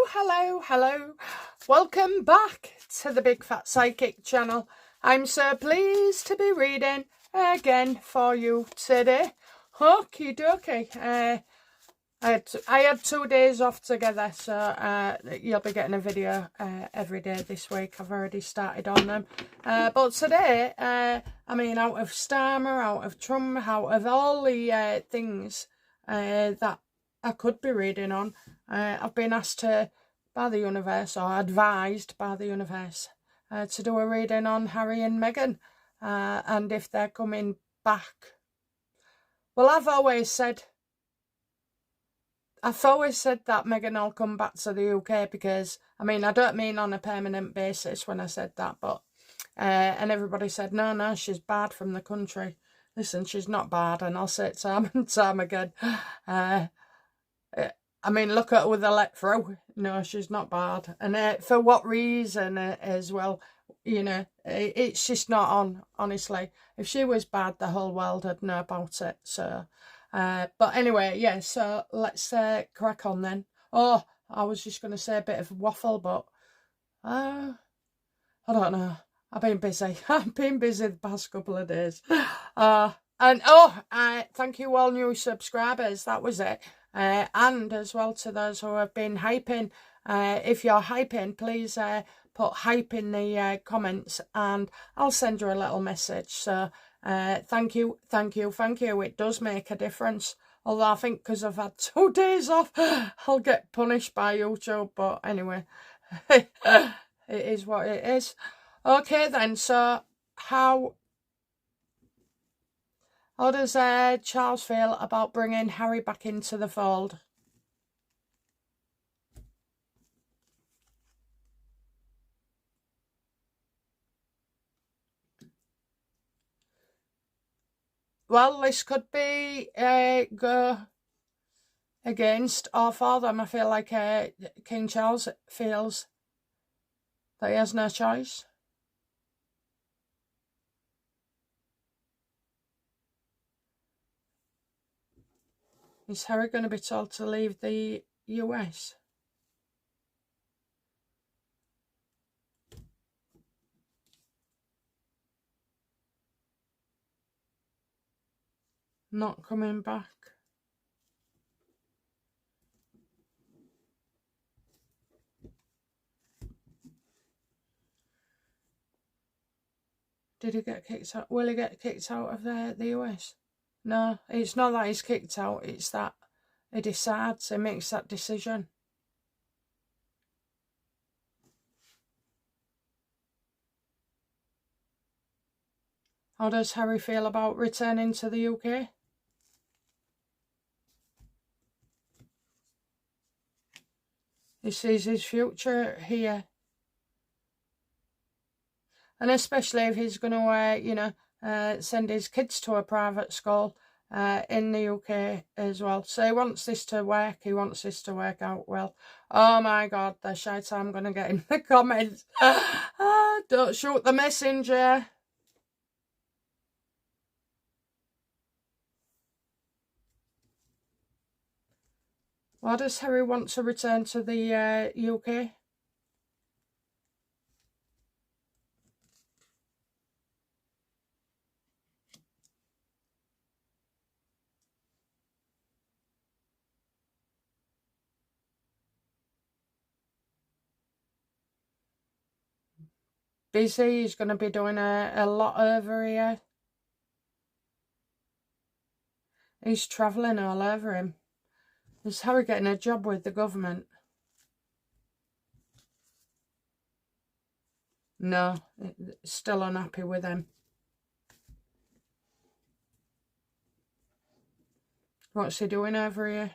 Hello. Welcome back to the Big Fat Psychic channel. I'm so pleased to be reading again for you today. Okie dokie. I had 2 days off together, so you'll be getting a video every day this week. I've already started on them. But today, I mean, out of Starmer, out of Trump, out of all the things that I could be reading on, I've been asked to, by the universe, or advised by the universe, to do a reading on Harry and Meghan, and if they're coming back. Well, I've always said that Meghan will come back to the UK because, I mean, I don't mean on a permanent basis when I said that, but, and everybody said, no, she's bad from the country. Listen, she's not bad, and I'll say it time and time again. I mean, look at her with the let through. No, she's not bad. And for what reason as well, you know, it's just not on, honestly. If she was bad, the whole world would know about it. So, but anyway, yeah, so let's crack on then. Oh, I was just going to say a bit of waffle, but I don't know. I've been busy. I've been busy the past couple of days. And thank you all new subscribers. That was it. And as well to those who have been hyping. If you're hyping, please put hype in the comments and I'll send you a little message. So thank you. It does make a difference. Although I think because I've had 2 days off, I'll get punished by YouTube. But anyway, it is what it is. Okay then, so how does Charles feel about bringing Harry back into the fold? Well, this could be go against or for them. I feel like King Charles feels that he has no choice. Is Harry going to be told to leave the US? Not coming back? Did he get kicked out? Will he get kicked out of the US? No, it's not that he's kicked out. It's that he decides, he makes that decision. How does Harry feel about returning to the UK? He sees his future here. And especially if he's going to, you know, send his kids to a private school in the UK as well. So he wants this to work. He wants this to work out well. Oh my God, the shite I'm going to get in the comments. Don't shoot the messenger. Why does Harry want to return to the UK? Busy, he's going to be doing a lot over here. He's travelling all over him. Is Harry getting a job with the government? No, still unhappy with him. What's he doing over here?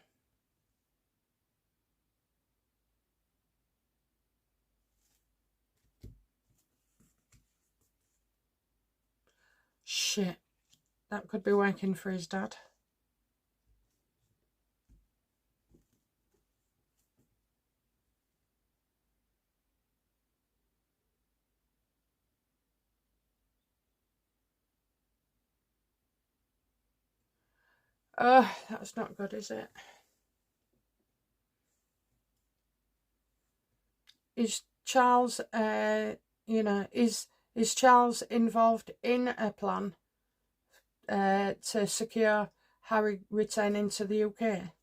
Shit, that could be working for his dad. Oh, that's not good, is it? is Charles, is Charles involved in a plan to secure Harry returning to the UK?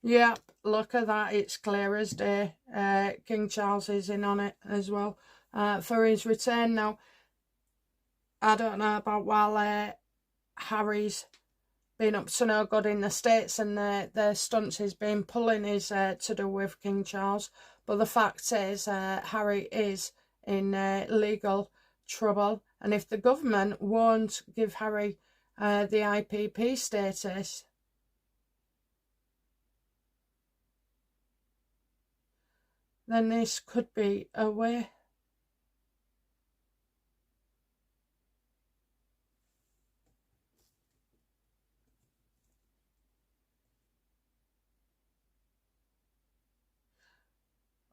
Yep, look at that, it's clear as day. King Charles is in on it as well for his return. Now, I don't know about while Harry's been up to no good in the States and the stunts he's been pulling is to do with King Charles. But the fact is, Harry is in legal trouble. And if the government won't give Harry the IPP status, then this could be a way.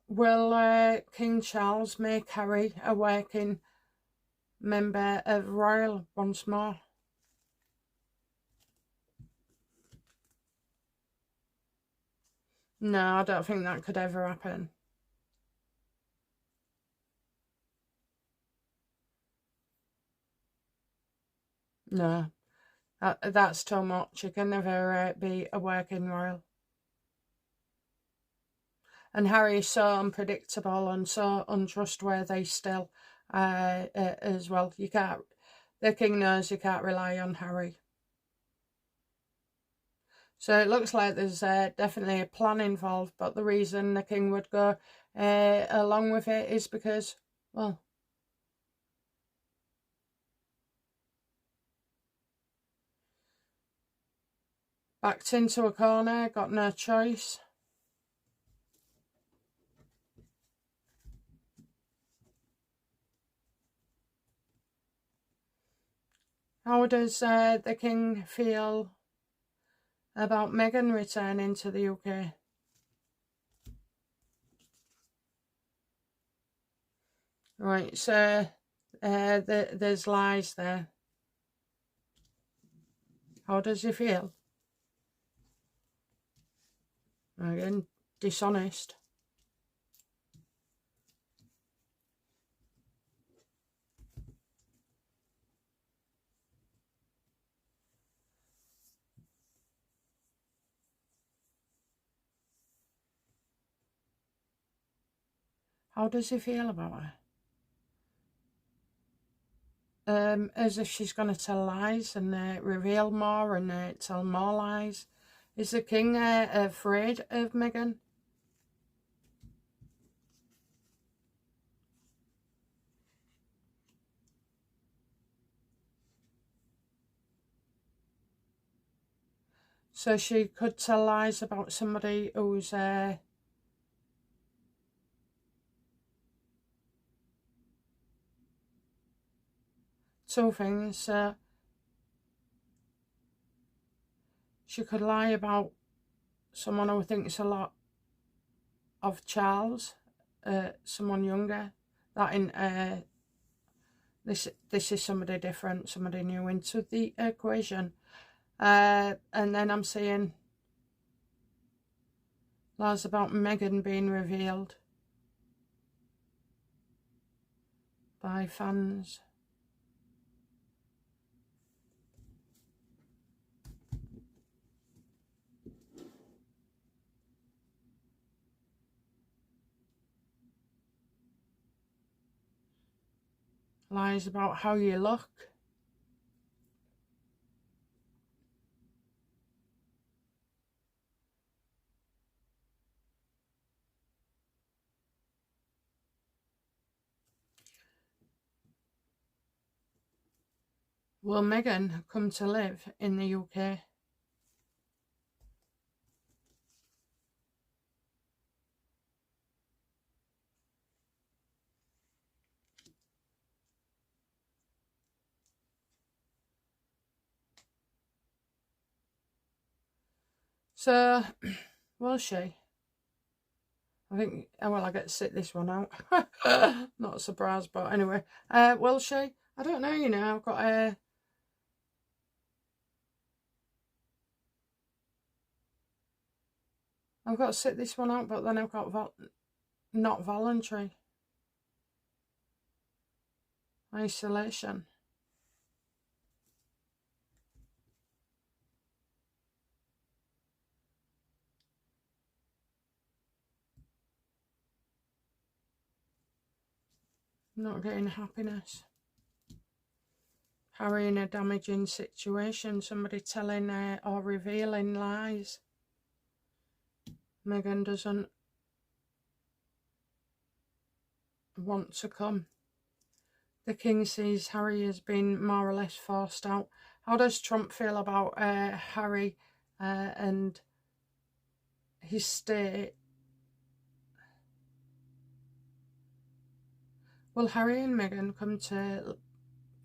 Will King Charles make Harry a working member of Royal once more? No, I don't think that could ever happen. No, that's too much. You can never be a working royal. And Harry is so unpredictable and so untrustworthy still as well. You can't. The king knows you can't rely on Harry. So it looks like there's definitely a plan involved, but the reason the king would go along with it is because, well, backed into a corner, got no choice. How does the king feel about Meghan returning to the UK? Right, so there's lies there. How does he feel? Again, dishonest. How does he feel about her? As if she's going to tell lies and reveal more and tell more lies. Is the king afraid of Meghan? So she could tell lies about somebody who's two things. She could lie about someone who thinks a lot of Charles, someone younger. That in this is somebody different, somebody new into the equation. And then I'm seeing lies about Meghan being revealed by fans. Lies about how you look. Will Meghan come to live in the UK? So, will she? I think, well, I get to sit this one out. Not a surprise, but anyway. Will she? I don't know, you know, I've got a... I've got to sit this one out, but then I've got not voluntary. Isolation. Not getting happiness. Harry in a damaging situation. Somebody telling or revealing lies. Meghan doesn't want to come. The King sees Harry as being more or less forced out. How does Trump feel about Harry and his state? Will Harry and Meghan come to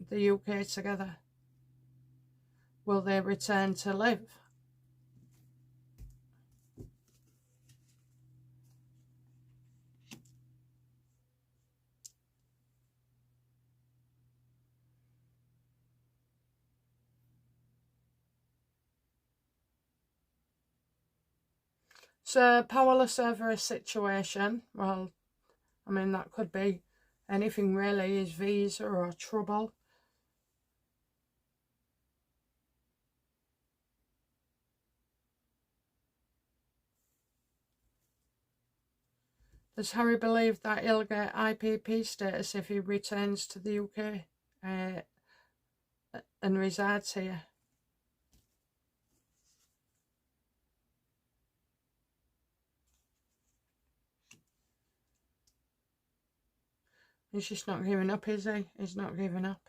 the UK together? Will they return to live? So, powerless over a situation. Well, I mean, that could be anything really. His visa or trouble. Does Harry believe that he'll get IPP status if he returns to the UK and resides here? He's just not giving up, is he? He's not giving up.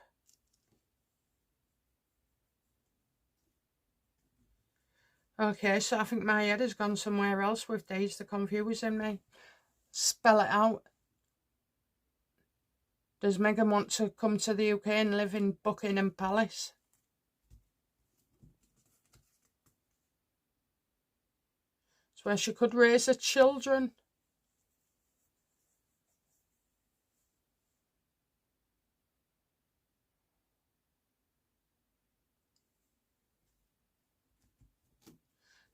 Okay, so I think my head has gone somewhere else with these. They're confusing me. Spell it out. Does Meghan want to come to the UK and live in Buckingham Palace? It's where she could raise her children.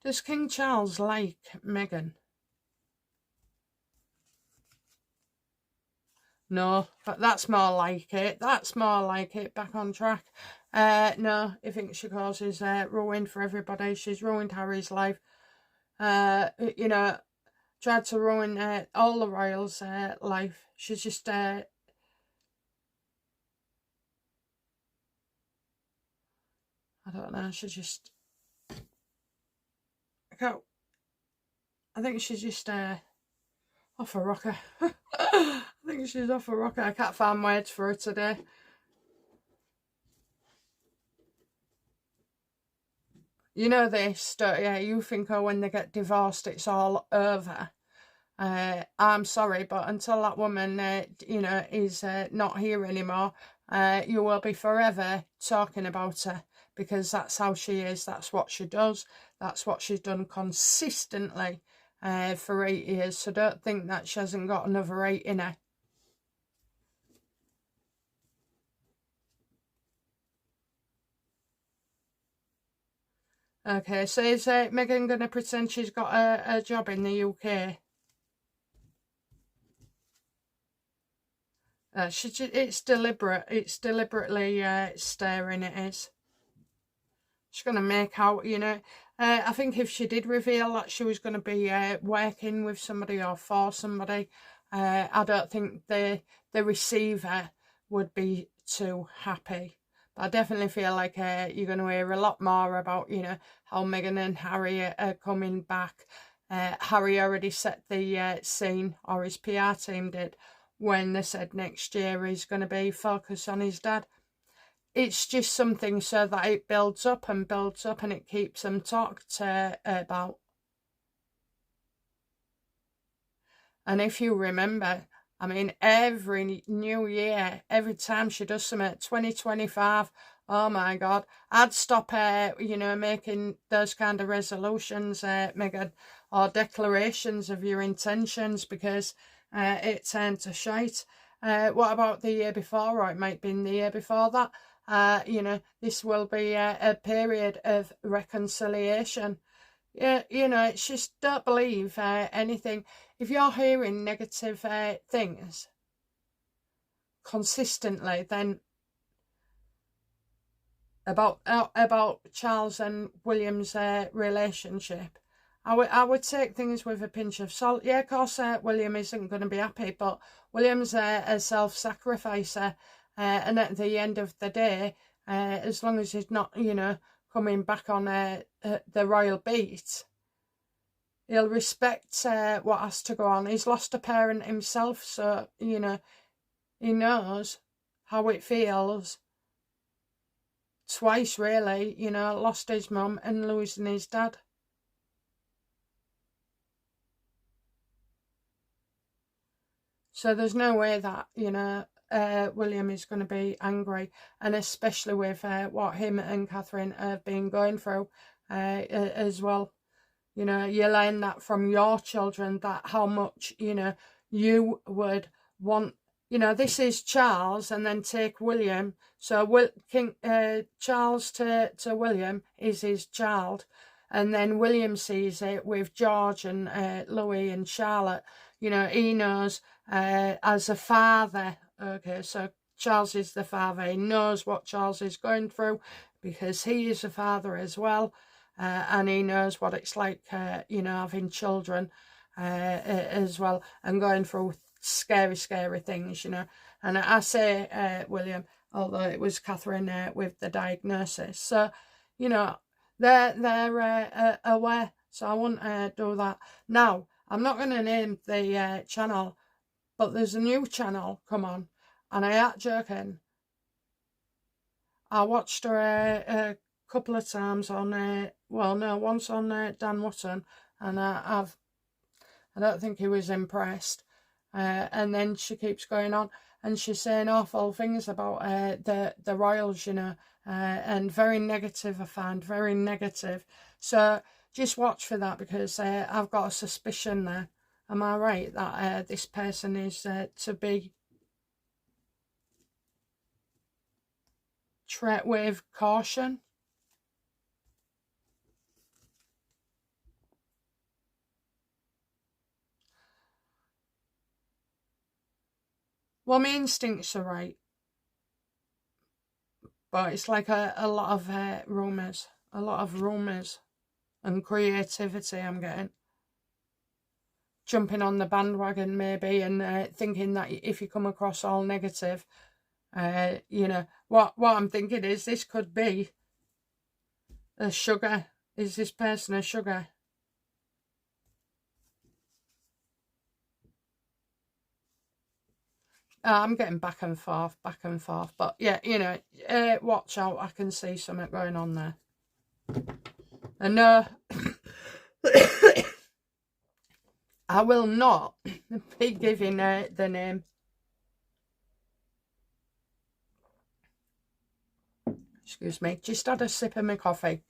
Does King Charles like Meghan? No, but that's more like it. That's more like it. Back on track. No, he thinks she causes ruin for everybody. She's ruined Harry's life. You know, tried to ruin all the royals' life. She's just I don't know. She's just I think she's just off a rocker. I think she's off a rocker. I can't find words for her today. You know this, don't you? You think, oh, when they get divorced, it's all over. I'm sorry, but until that woman, you know, is not here anymore, you will be forever talking about her, because that's how she is. That's what she does. That's what she's done consistently for 8 years. So don't think that she hasn't got another 8 in her. Okay, so is Meghan going to pretend she's got a job in the UK? It's deliberate. It's deliberately staring, it is. She's going to make out, you know. I think if she did reveal that she was going to be working with somebody or for somebody, I don't think the receiver would be too happy. But I definitely feel like you're going to hear a lot more about, you know, how Meghan and Harry are coming back. Harry already set the scene, or his PR team did, when they said next year he's going to be focused on his dad. It's just something so that it builds up and it keeps them talked about. And if you remember, I mean, every new year, every time she does something, 2025, oh my God, I'd stop, you know, making those kind of resolutions, Meghan, or declarations of your intentions, because it turned to shite. What about the year before, or it might be in the year before that? You know, this will be a period of reconciliation. Yeah, you know, it's just don't believe anything. If you're hearing negative things consistently, then about Charles and William's relationship, I would take things with a pinch of salt. Yeah, of course, William isn't going to be happy, but William's a self-sacrificer, and at the end of the day, as long as he's not, you know, coming back on the royal beat, he'll respect what has to go on. He's lost a parent himself, so you know he knows how it feels twice, really. You know, lost his mum and losing his dad. So there's no way that, you know, William is going to be angry, and especially with what him and Catherine have been going through as well. You know, you learn that from your children, that how much, you know, you would want, you know, this is Charles, and then take William. So Charles to William is his child. And then William sees it with George and Louis and Charlotte. You know, he knows as a father. Okay, so Charles is the father. He knows what Charles is going through because he is a father as well. And he knows what it's like, you know, having children as well, and going through scary, scary things, you know. And I say William, although it was Catherine with the diagnosis. So, you know, they're aware. So I wouldn't do that. Now, I'm not going to name the channel, but there's a new channel come on, and I ain't joking. I watched her a couple of times on, well, no, once on Dan Wotton, and I don't think he was impressed. And then she keeps going on, and she's saying awful things about the royals, you know, and very negative, I find, very negative. So just watch for that, because I've got a suspicion there. Am I right that this person is to be treated with caution? Well, my instincts are right, but it's like a lot of rumours, and creativity I'm getting. Jumping on the bandwagon maybe, and thinking that if you come across all negative, you know, what I'm thinking is this could be a sugar. Is this person a sugar? I'm getting back and forth. But yeah, you know, watch out. I can see something going on there. And no, I will not be giving the name. Excuse me, just had a sip of my coffee.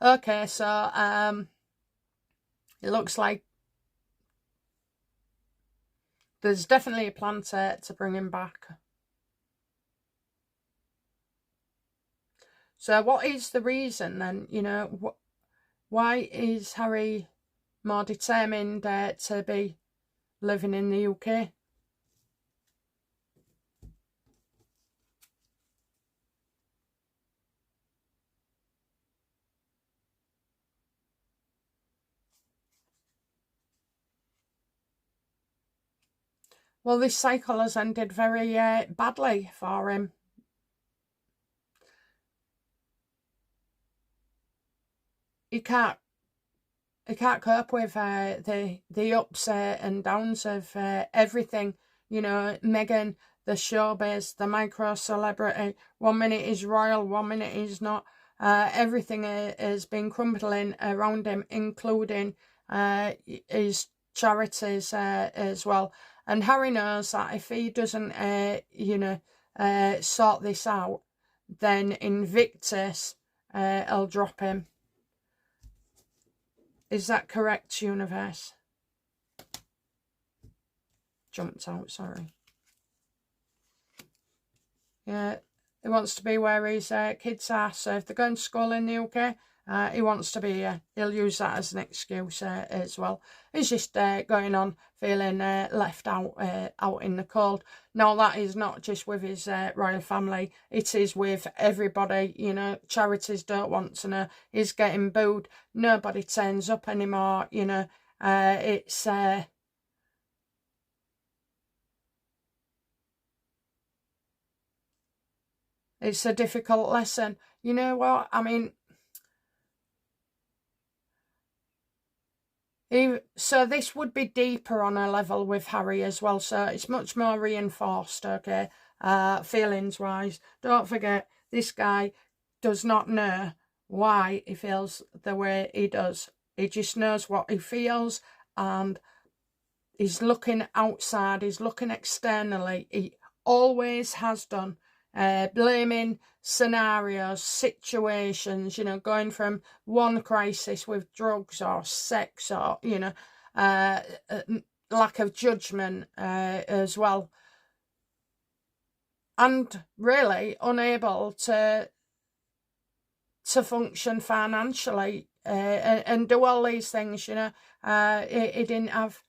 Okay, so it looks like there's definitely a plan to bring him back. So what is the reason then? You know, why is Harry more determined to be living in the UK? Well, this cycle has ended very badly for him. He can't cope with the ups and downs of everything. You know, Meghan, the showbiz, the micro celebrity. 1 minute he's royal, 1 minute he's not. Everything has been crumbling around him, including his charities as well. And Harry knows that if he doesn't, you know, sort this out, then Invictus will drop him. Is that correct, universe? Jumped out, sorry. Yeah, he wants to be where his kids are. So if they're going to school in the UK, He wants to be here. He'll use that as an excuse as well. He's just going on feeling left out in the cold. No, that is not just with his royal family. It is with everybody. You know, charities don't want to know. He's getting booed. Nobody turns up anymore. You know, it's a difficult lesson. You know what? I mean, so this would be deeper on a level with Harry as well. So it's much more reinforced, okay, feelings-wise. Don't forget, this guy does not know why he feels the way he does. He just knows what he feels, and he's looking outside. He's looking externally. He always has done. Blaming scenarios, situations, you know, going from one crisis with drugs or sex or, you know, lack of judgment as well. And really unable to function financially and do all these things, you know. He didn't have...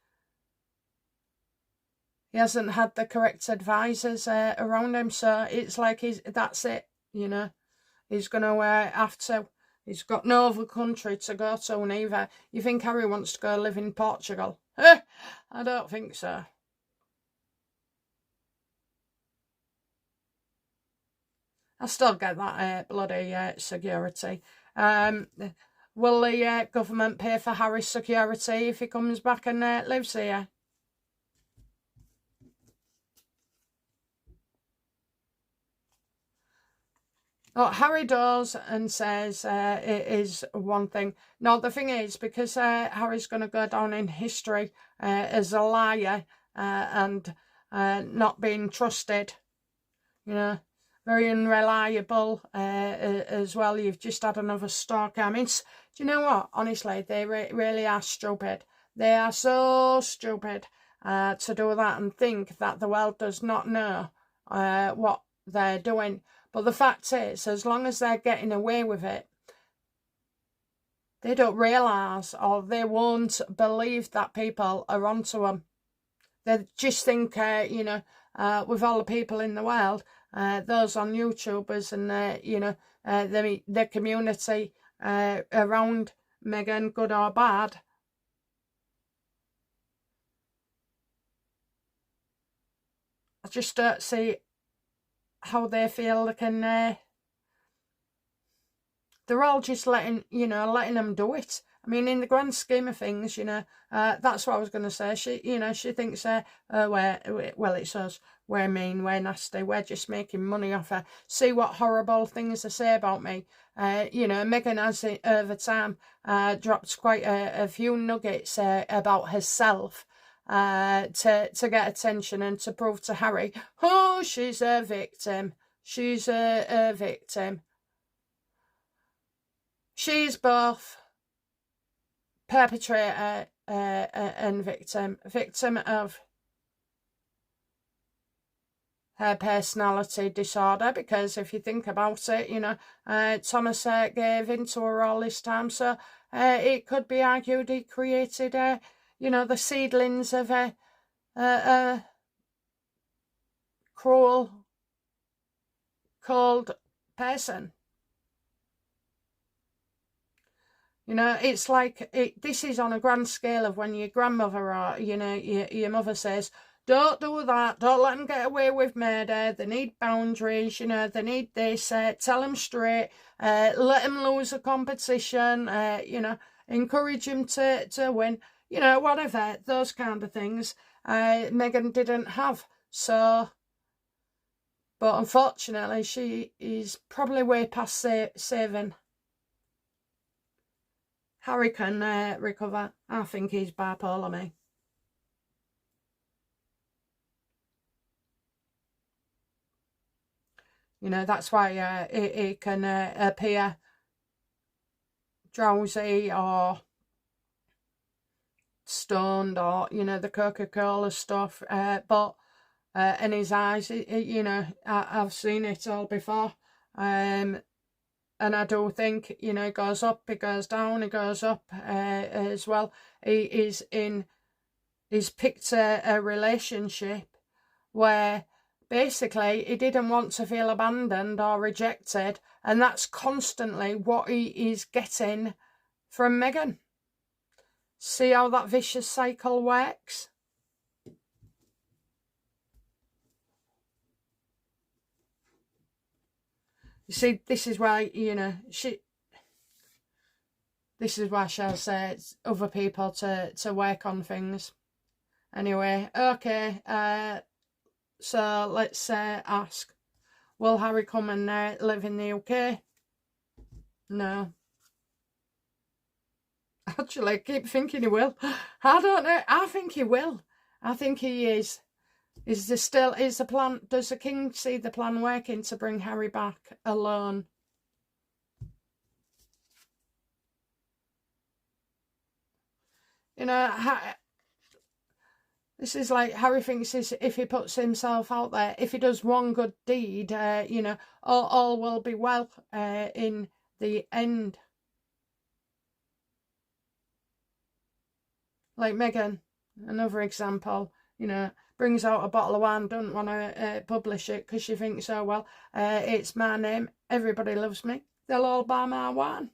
He hasn't had the correct advisors around him, so it's like that's it, you know. He's going to have to. He's got no other country to go to neither. You think Harry wants to go live in Portugal? I don't think so. I still get that bloody security. Will the government pay for Harry's security if he comes back and lives here? What Harry does and says it is one thing. No, the thing is, because Harry's going to go down in history as a liar and not being trusted, you know, very unreliable as well. You've just had another stalker. I mean, do you know what? Honestly, they really are stupid. They are so stupid to do that and think that the world does not know what they're doing. But the fact is, as long as they're getting away with it, they don't realise, or they won't believe that people are onto them. They just think, you know, with all the people in the world, those on YouTubers and, you know, the community around Meghan, good or bad, I just don't see how they feel they can... they're all just letting them do it. I mean, in the grand scheme of things, you know, that's what I was going to say. She thinks, well, it's us. We're mean, we're nasty, we're just making money off her. See what horrible things they say about me. You know, Meghan has, over time, dropped quite a few nuggets about herself to get attention and to prove to Harry, oh, she's a victim. She's a victim. She's both perpetrator and victim. Victim of her personality disorder, because if you think about it, you know, Thomas gave into her all this time, so it could be argued he created, you know, the seedlings of a cruel, cold person. You know, it's like, this is on a grand scale of when your grandmother or, you know, your mother says, don't do that, don't let them get away with murder, they need boundaries, you know, they need this, tell them straight, let them lose a competition, you know, encourage them to win, you know, whatever, those kind of things Meghan didn't have. So, but unfortunately, she is probably way past saving. Harry can recover. I think he's bipolar, me. You know, that's why he can appear drowsy or stoned, or, you know, the Coca-Cola stuff. But in his eyes, you know, I've seen it all before. And And I do think, you know, it goes up, it goes down, it goes up as well. He's picked a relationship where basically he didn't want to feel abandoned or rejected, and that's constantly what he is getting from Meghan. See how that vicious cycle works? You see, this is why, you know, this is why she'll say it's other people to work on things. Anyway, okay, so let's ask, will Harry come and live in the UK? No. Actually, I keep thinking he will. I don't know. I think he will. I think he is. Is the plan? Does the king see the plan working to bring Harry back alone? You know, this is like Harry thinks if he puts himself out there, if he does one good deed, you know, all will be well in the end. Like Meghan, another example, you know, brings out a bottle of wine, doesn't want to publish it because she thinks, oh, well, it's my name, everybody loves me, they'll all buy my wine.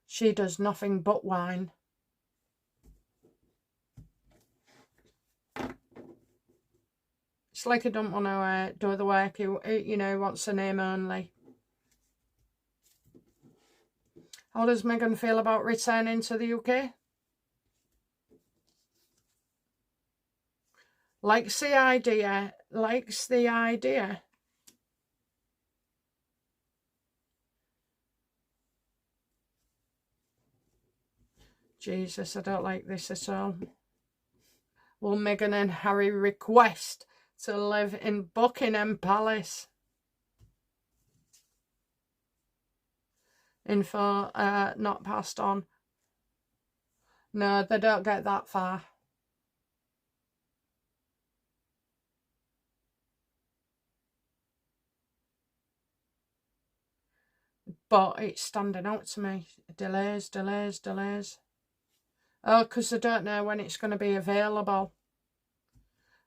She does nothing but wine. It's like he don't want to do the work, he, you know, wants the name only. How does Meghan feel about returning to the UK? Likes the idea. Likes the idea. Jesus, I don't like this at all. Will Meghan and Harry request to live in Buckingham Palace? Info not passed on. No, they don't get that far. But it's standing out to me. Delays, delays, delays. Oh, because I don't know when it's going to be available.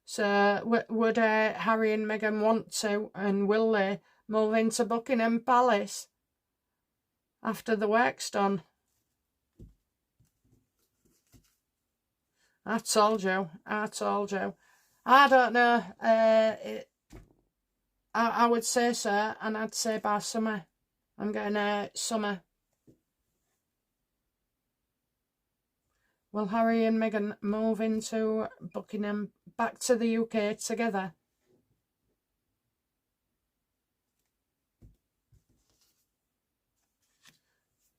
So would Harry and Meghan want to, and will they, move into Buckingham Palace after the work's done? I told you. I told you. I don't know. I would say so, and I'd say by summer. I'm getting summer. Will Harry and Meghan move into Buckingham, back to the UK together?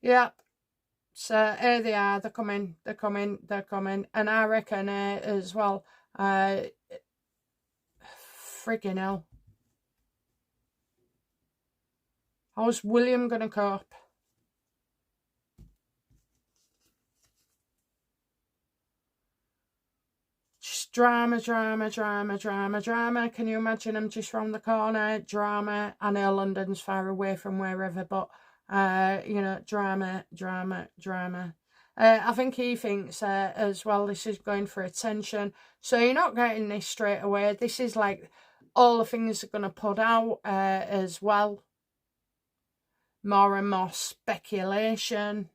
Yep. So here they are. They're coming. They're coming. They're coming. And I reckon as well. Friggin' hell. How's William gonna cope? Just drama, drama, drama, drama, drama. Can you imagine him just round the corner? Drama. I know London's far away from wherever, but you know, drama, drama, drama. I think he thinks as well this is going for attention. So you're not getting this straight away. This is like all the things are going to put out as well. More and more speculation.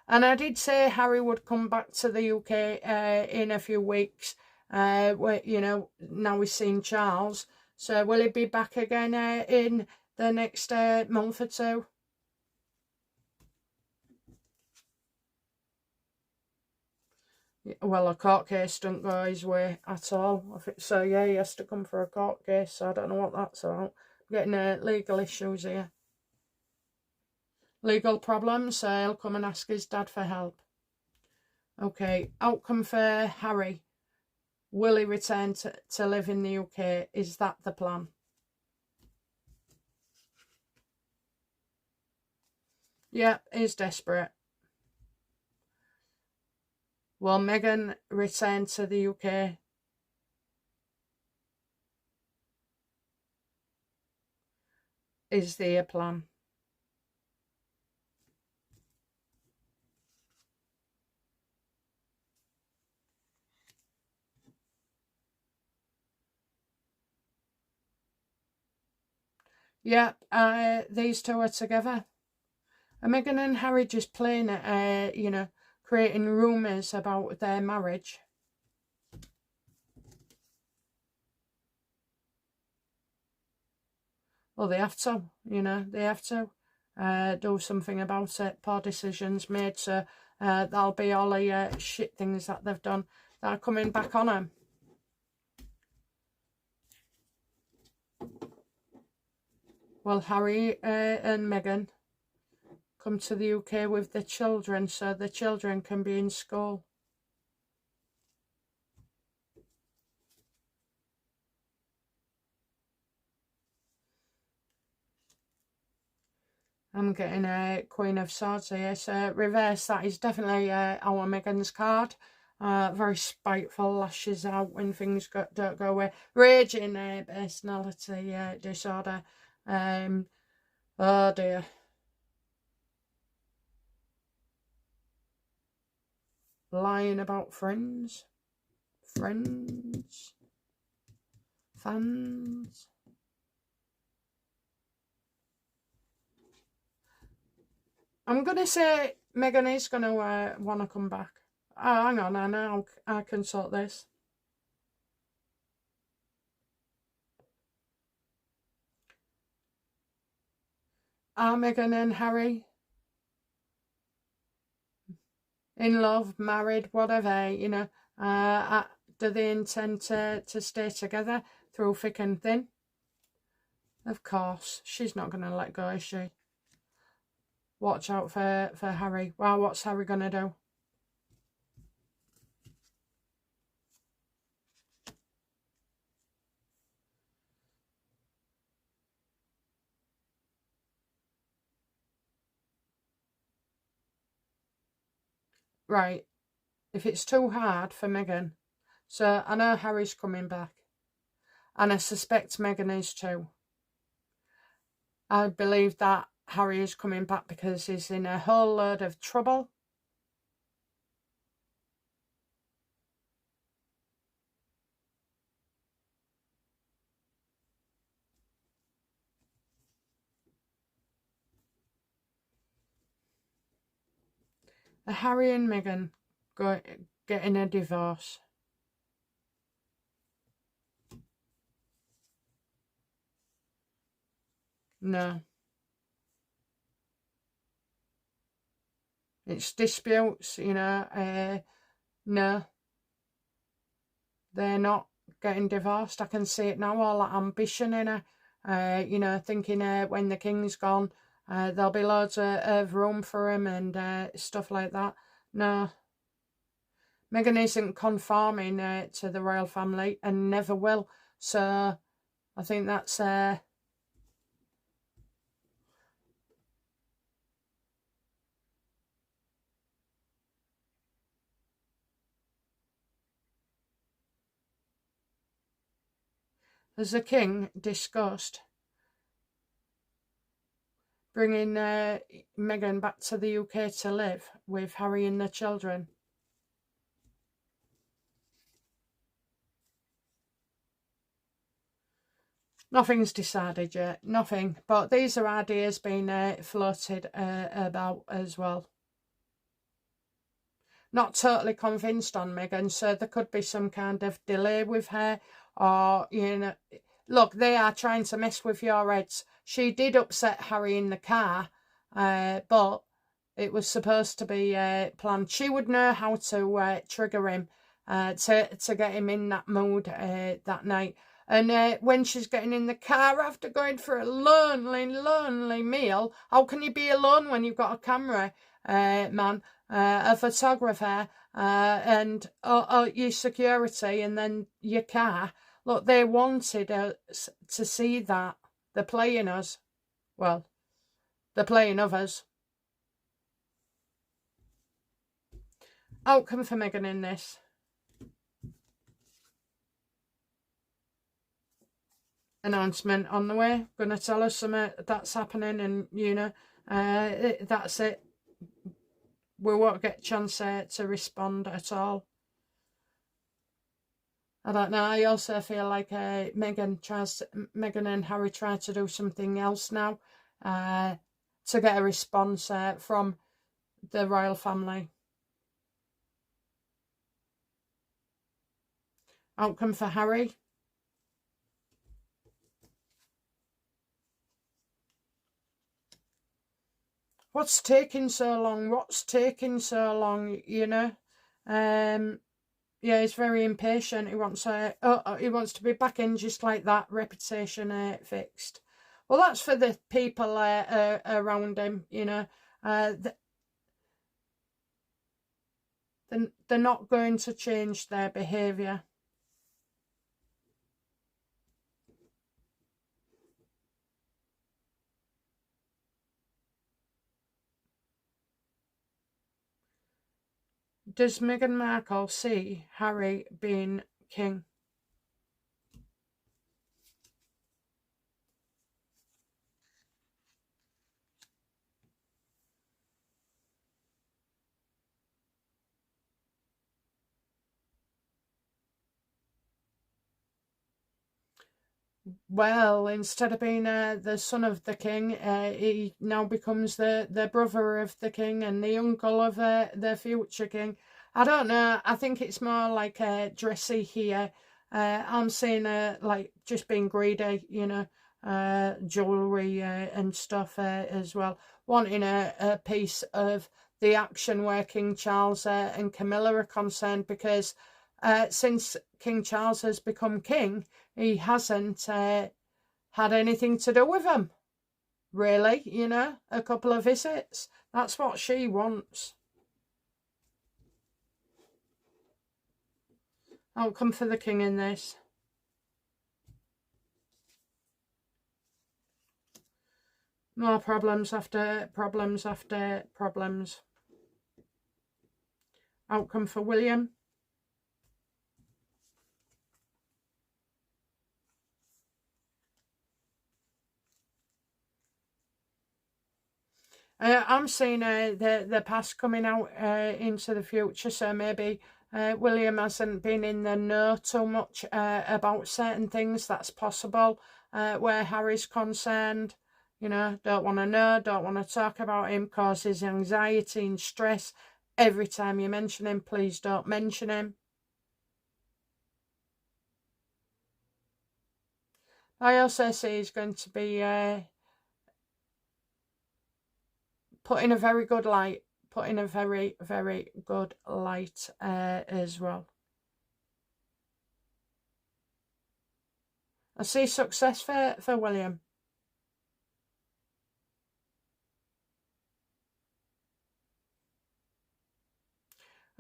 And I did say Harry would come back to the UK in a few weeks. You know, now we've seen Charles. So will he be back again in the next month or two? Well, a court case don't go his way at all. So yeah, he has to come for a court case. So I don't know what that's about. I'm getting legal issues here. Legal problems, so he'll come and ask his dad for help. Okay, outcome for Harry. Will he return to live in the UK? Is that the plan? Yeah, he's desperate. Will Meghan return to the UK? is their plan. Yeah, these two are together. Are Meghan and Harry just playing it, you know, creating rumours about their marriage? Well, they have to, you know, they have to do something about it. Poor decisions made, so that'll be all the shit things that they've done that are coming back on them. Well, Harry and Meghan come to the UK with the children, so the children can be in school. I'm getting a Queen of Swords here, so reverse, that is definitely our Meghan's card. Very spiteful, lashes out when things don't go away. Raging personality disorder. Oh dear. Lying about friends. Fans. I'm going to say Meghan is going to want to come back. Oh, hang on, I know I can sort this. Are Meghan and Harry in love, married, whatever, you know? Do they intend to stay together through thick and thin? Of course. She's not going to let go, is she? Watch out for Harry. Wow, what's Harry going to do? Right. If it's too hard for Meghan. So I know Harry's coming back. And I suspect Meghan is too. I believe that Harry is coming back because he's in a whole load of trouble. Are Harry and Meghan getting a divorce? No. It's disputes, you know. No. They're not getting divorced. I can see it now, all that ambition in her. You know, thinking when the king's gone, there'll be loads of room for him and stuff like that. No. Meghan isn't conforming to the royal family and never will. So I think that's... Has the king discussed bringing Meghan back to the UK to live with Harry and the children? Nothing's decided yet, nothing. But these are ideas being floated about as well. Not totally convinced on Meghan, so there could be some kind of delay with her, or, you know, look, they are trying to mess with your heads. She did upset Harry in the car, but it was supposed to be planned. She would know how to trigger him to get him in that mood that night. And when she's getting in the car after going for a lonely meal, how can you be alone when you've got a camera, man, a photographer, and your security, and then your car? Look, they wanted us to see that. They're playing us. Well, they're playing of us. Outcome for Meghan in this. announcement on the way. Gonna tell us something that's happening, and you know, that's it. We won't get a chance to respond at all. I don't know. I also feel like Meghan and Harry try to do something else now, to get a response from the royal family. Outcome for Harry. What's taking so long? What's taking so long? You know, yeah, he's very impatient. He wants he wants to be back in just like that. Reputation fixed. Well, that's for the people around him. You know, they're not going to change their behaviour. Does Meghan Markle see Harry being king? Well, instead of being the son of the king, he now becomes the brother of the king and the uncle of the future king. I don't know. I think it's more like dressy here. I'm seeing like just being greedy, you know, jewellery and stuff as well. Wanting a piece of the action where King Charles and Camilla are concerned, because since King Charles has become king, he hasn't had anything to do with them, really, you know, a couple of visits. That's what she wants. Outcome for the king in this. More problems after problems after problems. Outcome for William. I'm seeing the past coming out into the future, so maybe William hasn't been in the know too much about certain things. That's possible where Harry's concerned. You know, don't want to know, don't want to talk about him, causes anxiety and stress. Every time you mention him, please don't mention him. I also see he's going to be put in a very good light. Put in a very, very good light as well. I see success for William.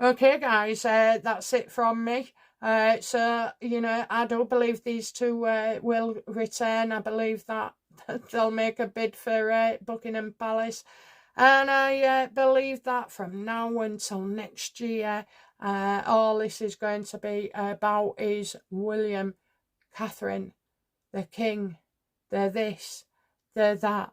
Okay, guys, that's it from me. So, you know, I do believe these two will return. I believe that they'll make a bid for Buckingham Palace. And I believe that from now until next year, all this is going to be about is William, Catherine, the king, they're this, they're that.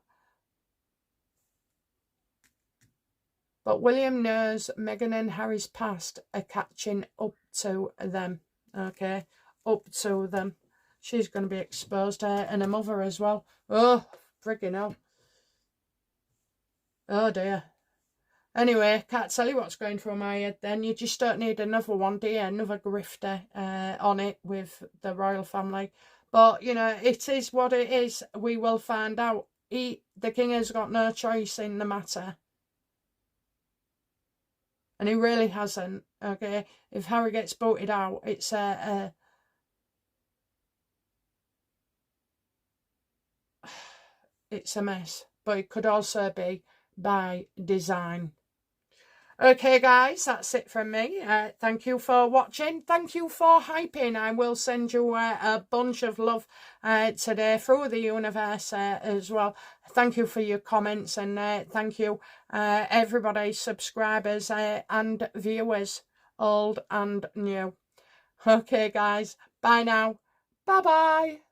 But William knows Meghan and Harry's past are catching up to them, okay? Up to them. She's going to be exposed, and her mother as well. Oh, friggin' hell. Oh, dear. Anyway, can't tell you what's going through my head then. You just don't need another one, do you? Another grifter on it with the royal family. But, you know, it is what it is. We will find out. The king has got no choice in the matter. And he really hasn't, okay? If Harry gets voted out, it's it's a mess. But it could also be by design. Okay, guys, that's it from me. Thank you for watching. Thank you for hyping. I will send you a bunch of love today through the universe as well. Thank you for your comments, and thank you, everybody, subscribers and viewers, old and new. Okay, guys, bye now. Bye-bye.